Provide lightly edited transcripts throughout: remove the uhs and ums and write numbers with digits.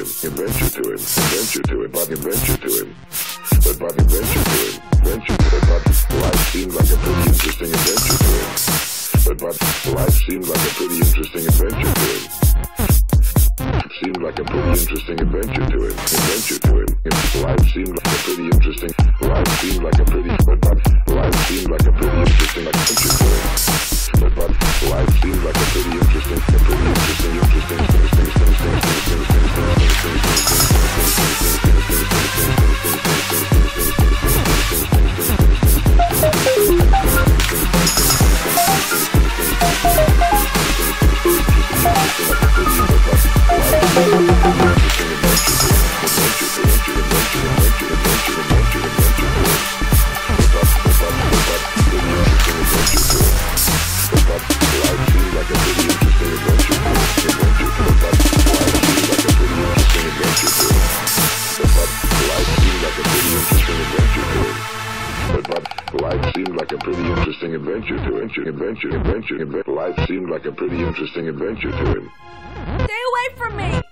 adventure to him, adventure to him, but adventure to him. But adventure to him, adventure to him, but life seemed like a pretty interesting adventure to him. But life seemed like a pretty interesting adventure to him. Seemed like a pretty interesting adventure to him, adventure to him. Life seemed like a pretty interesting, life seemed like a pretty, but life seemed like a pretty interesting adventure to him. But life seemed like a pretty interesting, life seemed like a pretty interesting adventure to him. Stay away from me!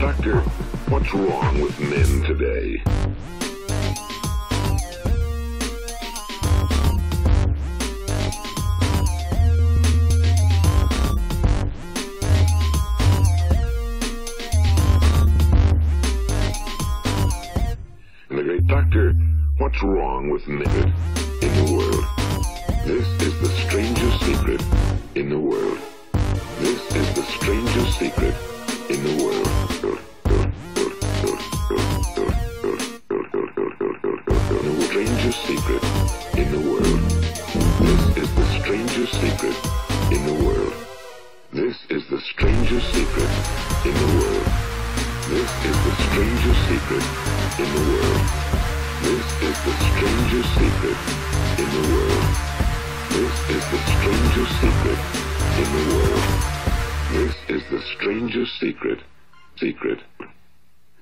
Doctor, what's wrong with men today? And the great doctor, what's wrong with men in the world? This is the strangest secret in the world. This is the strangest secret in the world. The strangest secret in the world. This is the strangest secret in the world. This is the strangest secret in the world. This is the strangest secret in the world. This is the strangest secret in the world. This is the strangest secret in the world. This is the strangest secret.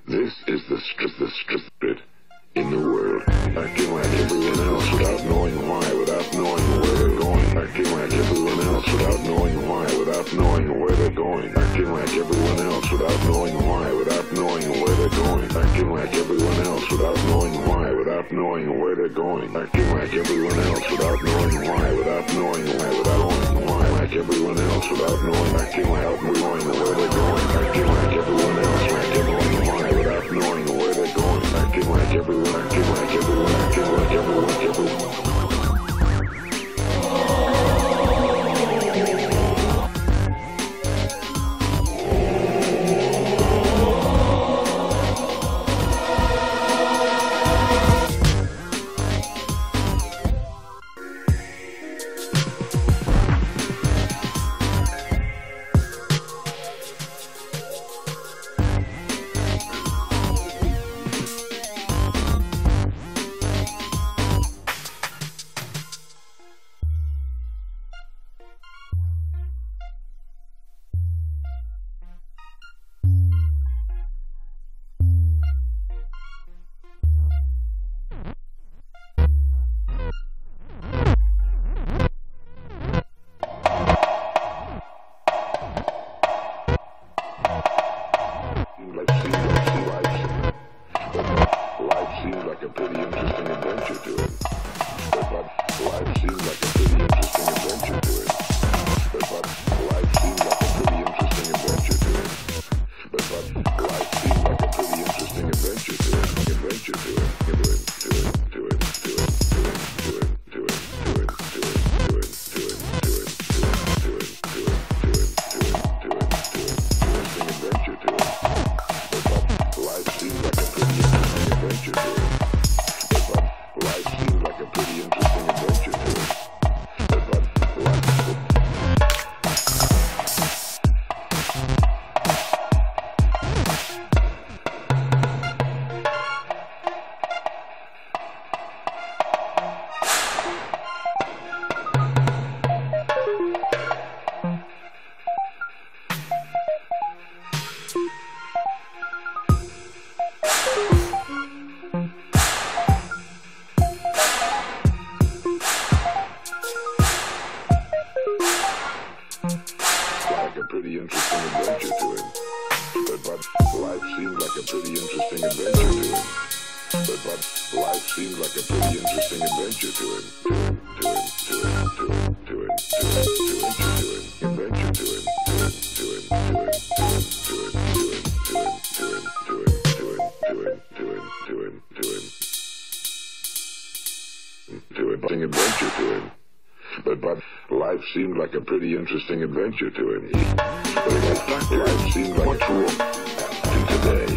This is the secret in the world. Acting like everyone else without knowing why, without knowing where they're going. Acting like everyone else without knowing why, without knowing where they're going. Acting like everyone else without knowing why, without knowing where they're going. Acting like everyone else without knowing why, without knowing where they're going. Acting like everyone else without knowing why, without knowing why, without knowing why. Like everyone else without knowing, acting like knowing where they're going. Acting like everyone else, like knowing why, without knowing where they're going. Acting like everyone, acting like everyone, acting like everyone. Life seemed like a pretty interesting adventure to him. But life seemed like what's wrong today?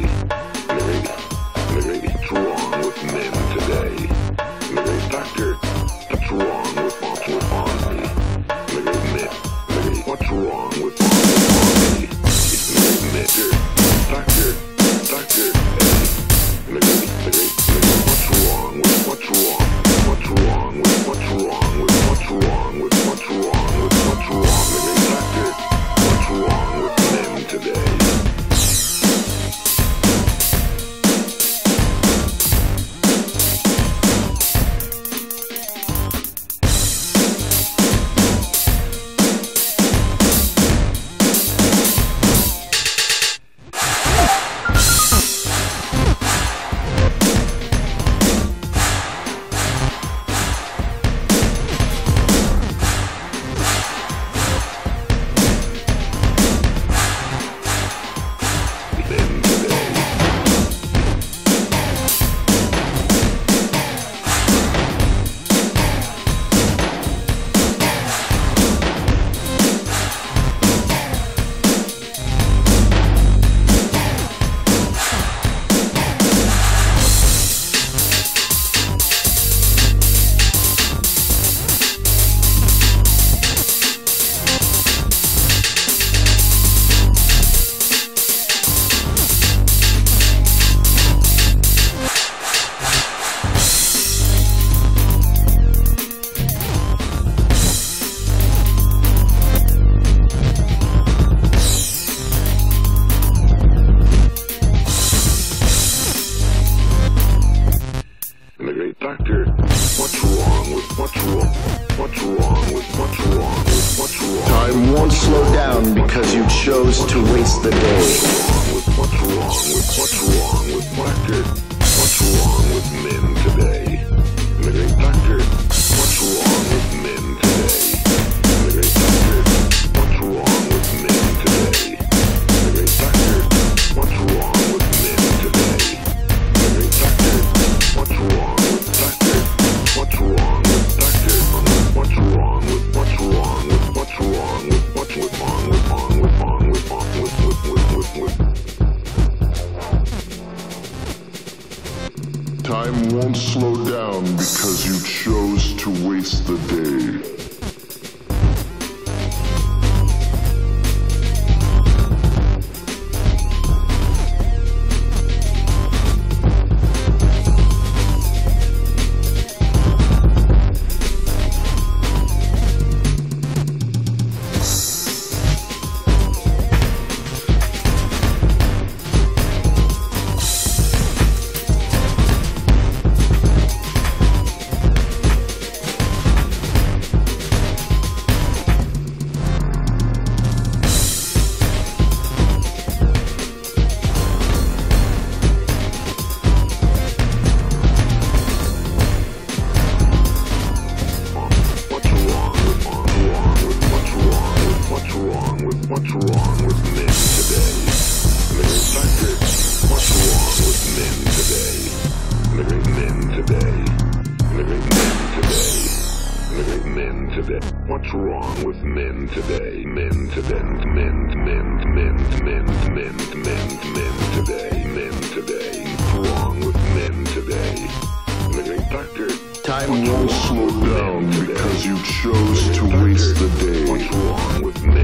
What's wrong with men today? Doctor, what's wrong with me? What's wrong with me? Doctor, what's wrong with men today? chose to waste the day. What's wrong with market? What's wrong with men today? Living Tucker. What's wrong with men today? Living Tucker. What's wrong with men today? Living Tucker. What's wrong with men today? Living Tucker. What's wrong with Tucker? What's wrong with Tucker? What's wrong with what's wrong with what's wrong with what's wrong with Time won't slow down because you chose to waste the day. What's wrong with men today? Living Tucker. What's wrong with men today? Living men today. Living men today. Living men today. What's wrong with men today? Men today. Men today. Men today. What's wrong with men today? Living Tucker. Time won't slow down because you chose to waste the day. What's wrong with men?